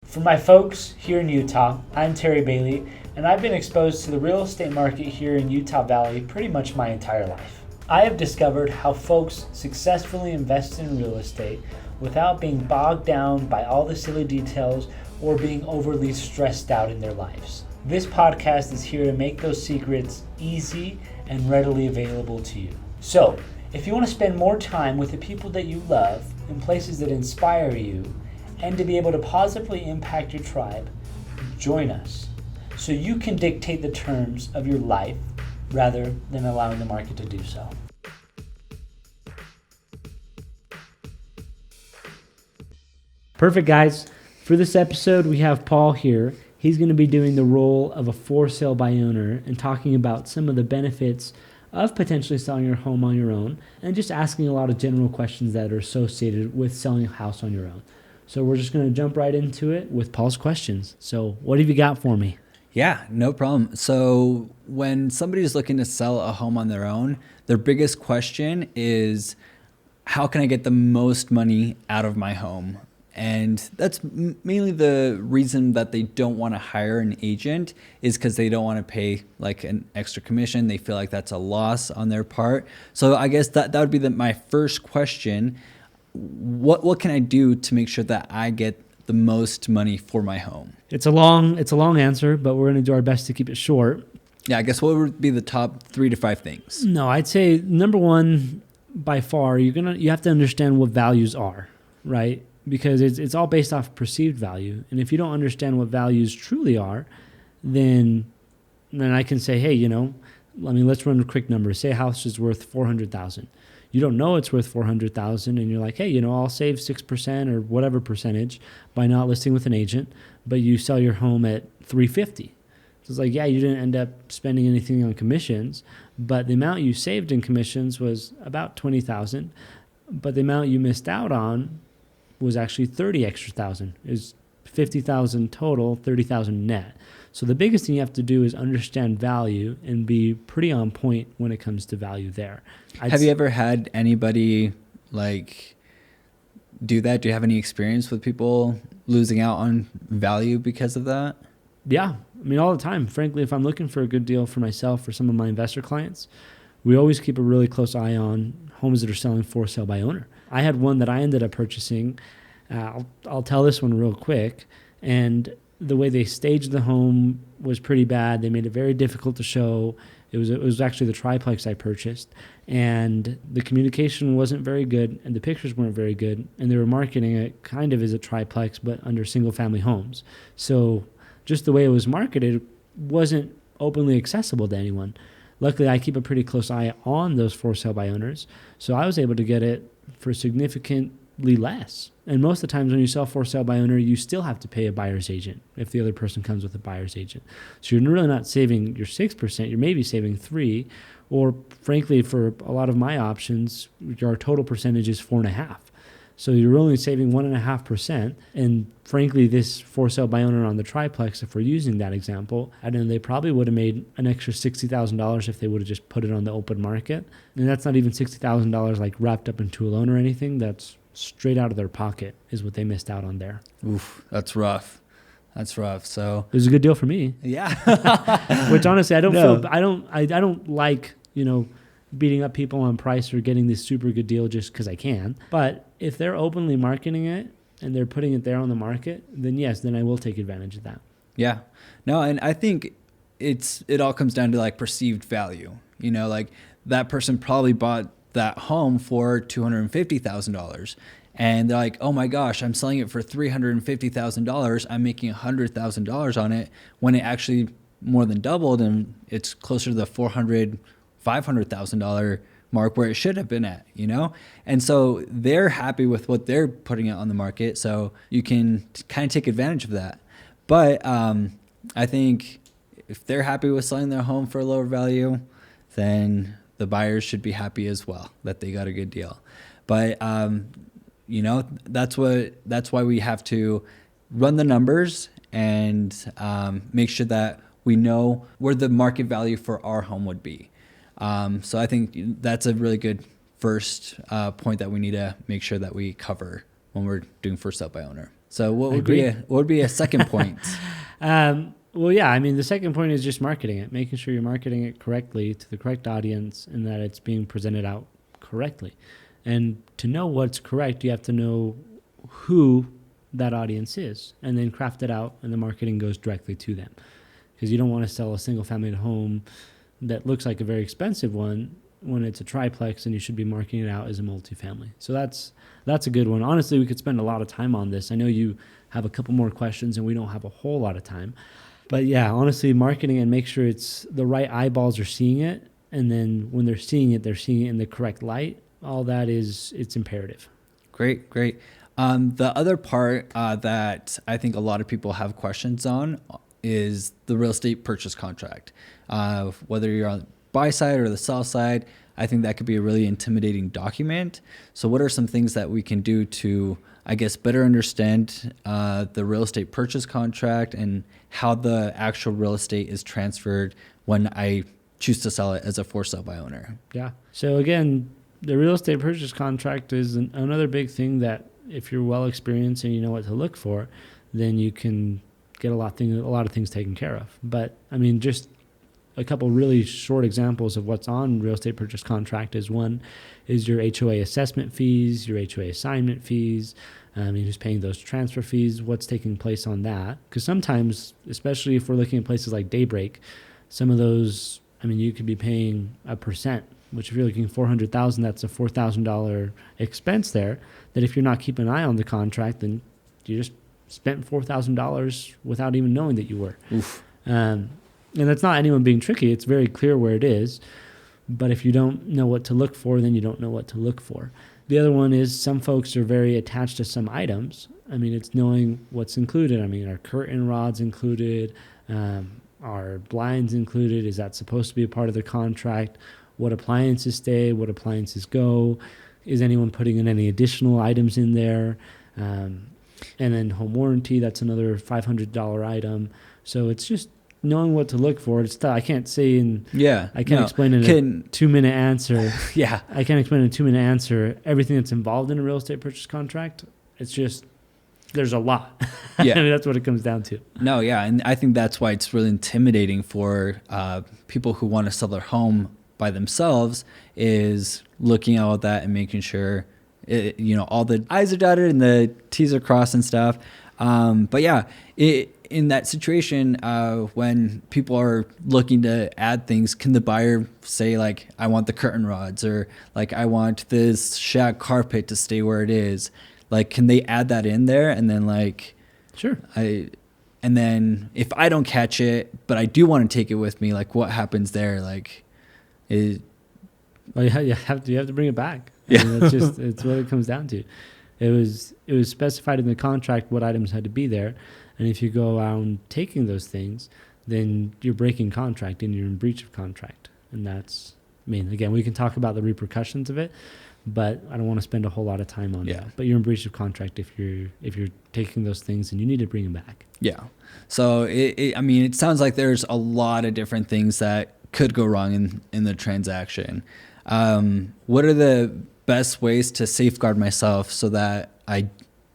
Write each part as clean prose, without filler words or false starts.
For my folks here in Utah, I'm Terry Bailey, and I've been exposed to the real estate market here in Utah Valley pretty much my entire life. I have discovered how folks successfully invest in real estate without being bogged down by all the silly details or being overly stressed out in their lives. This podcast is here to make those secrets easy and readily available to you. So, if you want to spend more time with the people that you love in places that inspire you, and to be able to positively impact your tribe, join us so you can dictate the terms of your life rather than allowing the market to do so. Perfect, guys. For this episode, we have Paul here. He's going to be doing the role of a for sale by owner and talking about some of the benefits of potentially selling your home on your own and just asking a lot of general questions that are associated with selling a house on your own. So we're just going to jump right into it with Paul's questions. So what have you got for me? Yeah, no problem. So when somebody's looking to sell a home on their own, their biggest question is, how can I get the most money out of my home? And that's mainly the reason that they don't want to hire an agent, is because they don't want to pay like an extra commission. They feel like that's a loss on their part. So I guess that would be my first question. What can I do to make sure that I get the most money for my home? It's a long answer, but we're going to do our best to keep it short. Yeah, I guess what would be the top 3 to 5 things? No, I'd say number one, by far, you have to understand what values are, right? Because it's all based off perceived value. And if you don't understand what values truly are, then I can say, hey, let's run a quick number. Say a house is worth $400,000. You don't know it's worth $400,000, and you're like, hey, I'll save 6% or whatever percentage by not listing with an agent, but you sell your home at $350,000. So it's like, yeah, you didn't end up spending anything on commissions, but the amount you saved in commissions was about $20,000, but the amount you missed out on was actually $30,000 extra. It was $50,000 total, $30,000 net. So the biggest thing you have to do is understand value and be pretty on point when it comes to value there. Have you ever had anybody do that? Do you have any experience with people losing out on value because of that? Yeah, all the time. Frankly, if I'm looking for a good deal for myself or some of my investor clients, we always keep a really close eye on homes that are selling for sale by owner. I had one that I ended up purchasing. I'll tell this one real quick. And the way they staged the home was pretty bad. They made it very difficult to show. It was actually the triplex I purchased, and the communication wasn't very good, and the pictures weren't very good, and they were marketing it kind of as a triplex, but under single-family homes. So just the way it was marketed wasn't openly accessible to anyone. Luckily, I keep a pretty close eye on those for sale by owners, so I was able to get it for significantly less. And most of the times when you sell for sale by owner, you still have to pay a buyer's agent if the other person comes with a buyer's agent. So you're really not saving your 6%, you're maybe saving 3%, or frankly, for a lot of my options, your total percentage is 4.5%. So you're only saving 1.5%. And frankly, this for sale by owner on the triplex, if we're using that example, I know they probably would have made an extra $60,000 if they would have just put it on the open market. And that's not even $60,000 like wrapped up into a loan or anything. That's straight out of their pocket is what they missed out on there. Oof, that's rough. That's rough. So it was a good deal for me. Yeah. Which honestly, I don't like, beating up people on price or getting this super good deal just because I can. But if they're openly marketing it and they're putting it there on the market, then yes, then I will take advantage of that. Yeah. No, and I think it all comes down to perceived value. That person probably bought that home for $250,000, and they're like, oh my gosh, I'm selling it for $350,000. I'm making $100,000 on it, when it actually more than doubled, and it's closer to the $500,000 mark where it should have been at, And so they're happy with what they're putting out on the market. So you can kind of take advantage of that. But I think if they're happy with selling their home for a lower value, then the buyers should be happy as well that they got a good deal. But that's why we have to run the numbers and make sure that we know where the market value for our home would be. So I think that's a really good first point that we need to make sure that we cover when we're doing for sale by owner. So what I would agree. be a second point? Well, yeah, I mean, the second point is just marketing it, making sure you're marketing it correctly to the correct audience and that it's being presented out correctly. And to know what's correct, you have to know who that audience is and then craft it out, and the marketing goes directly to them. Because you don't want to sell a single family home that looks like a very expensive one when it's a triplex, and you should be marketing it out as a multifamily. So that's a good one. Honestly, we could spend a lot of time on this. I know you have a couple more questions and we don't have a whole lot of time. But yeah, honestly, marketing and make sure it's the right eyeballs are seeing it. And then when they're seeing it in the correct light. All that it's imperative. Great, great. The other part that I think a lot of people have questions on is the real estate purchase contract. Whether you're on the buy side or the sell side, I think that could be a really intimidating document. So what are some things that we can do to, I guess, better understand the real estate purchase contract and how the actual real estate is transferred when I choose to sell it as a for sale by owner? Yeah. So again, the real estate purchase contract is another big thing that if you're well experienced and you know what to look for, then you can get a lot of things taken care of. But I mean, just a couple really short examples of what's on real estate purchase contract is one is your HOA assessment fees, your HOA assignment fees, who's paying those transfer fees, what's taking place on that. Because sometimes, especially if we're looking at places like Daybreak, some of those, I mean, you could be paying a percent, which if you're looking $400,000, that's a $4,000 expense there, that if you're not keeping an eye on the contract, then you just spent $4,000 without even knowing that you were. Oof. And that's not anyone being tricky. It's very clear where it is. But if you don't know what to look for, then you don't know what to look for. The other one is some folks are very attached to some items. I mean, it's knowing what's included. I mean, are curtain rods included? Are blinds included? Is that supposed to be a part of the contract? What appliances stay? What appliances go? Is anyone putting in any additional items in there? And then home warranty, that's another $500 item. So it's just knowing what to look for. It's tough. I can't say explain in a 2-minute answer. Yeah. I can't explain in a 2-minute answer everything that's involved in a real estate purchase contract. It's just, there's a lot. Yeah. I mean, that's what it comes down to. No, yeah. And I think that's why it's really intimidating for people who want to sell their home by themselves, is looking at all that and making sure all the I's are dotted and the T's are crossed and stuff. But yeah, in that situation, when people are looking to add things, can the buyer say like, I want the curtain rods, or like, I want this shag carpet to stay where it is? Like, can they add that in there? And then like, sure. And then if I don't catch it, but I do want to take it with me, like what happens there? Like, well, you have to bring it back. Yeah. I mean, it's what it comes down to. It was specified in the contract what items had to be there, and if you go around taking those things, then you're breaking contract and you're in breach of contract. And that's, I mean, again, we can talk about the repercussions of it, but I don't want to spend a whole lot of time on that. But you're in breach of contract if you're taking those things and you need to bring them back. Yeah. So it sounds like there's a lot of different things that could go wrong in the transaction. What are the best ways to safeguard myself so that I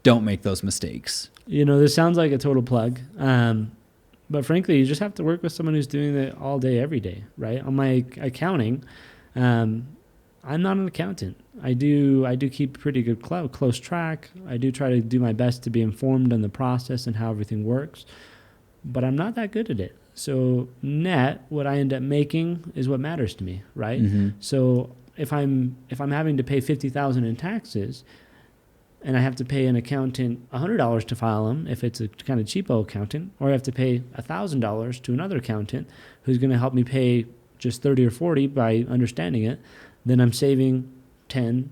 don't make those mistakes? This sounds like a total plug. But frankly, you just have to work with someone who's doing it all day, every day, right? On my accounting, I'm not an accountant. I do keep pretty good close track. I do try to do my best to be informed on the process and how everything works, but I'm not that good at it. So net, what I end up making is what matters to me, right? Mm-hmm. So if I'm having to pay $50,000 in taxes, and I have to pay an accountant $100 to file them if it's a kind of cheapo accountant, or I have to pay $1,000 to another accountant who's going to help me pay just 30 or 40 by understanding it, then I'm saving 10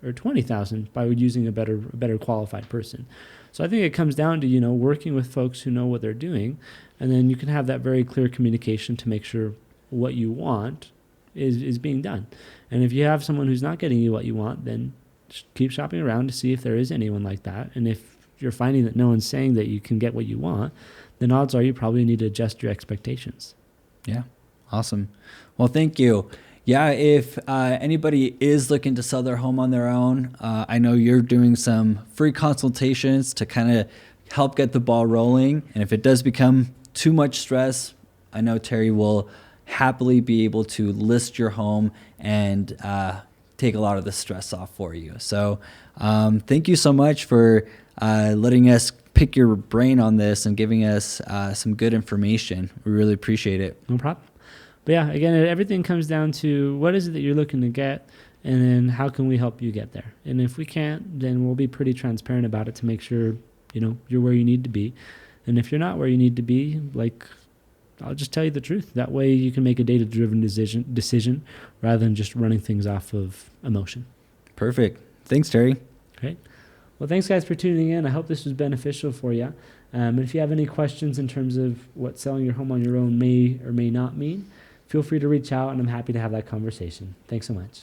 or 20,000 by using a better qualified person. So I think it comes down to, working with folks who know what they're doing, and then you can have that very clear communication to make sure what you want is being done. And if you have someone who's not getting you what you want, then just keep shopping around to see if there is anyone like that. And if you're finding that no one's saying that you can get what you want, then odds are you probably need to adjust your expectations. Yeah. Awesome. Well, thank you. Yeah, if anybody is looking to sell their home on their own, I know you're doing some free consultations to kind of help get the ball rolling. And if it does become too much stress, I know Terry will happily be able to list your home and take a lot of the stress off for you. So thank you so much for letting us pick your brain on this and giving us some good information. We really appreciate it. No problem. But yeah, again, everything comes down to what is it that you're looking to get, and then how can we help you get there? And if we can't, then we'll be pretty transparent about it to make sure, you're where you need to be. And if you're not where you need to be, I'll just tell you the truth. That way you can make a data-driven decision rather than just running things off of emotion. Perfect. Thanks, Terry. Great. Well, thanks, guys, for tuning in. I hope this was beneficial for you. And if you have any questions in terms of what selling your home on your own may or may not mean, feel free to reach out, and I'm happy to have that conversation. Thanks so much.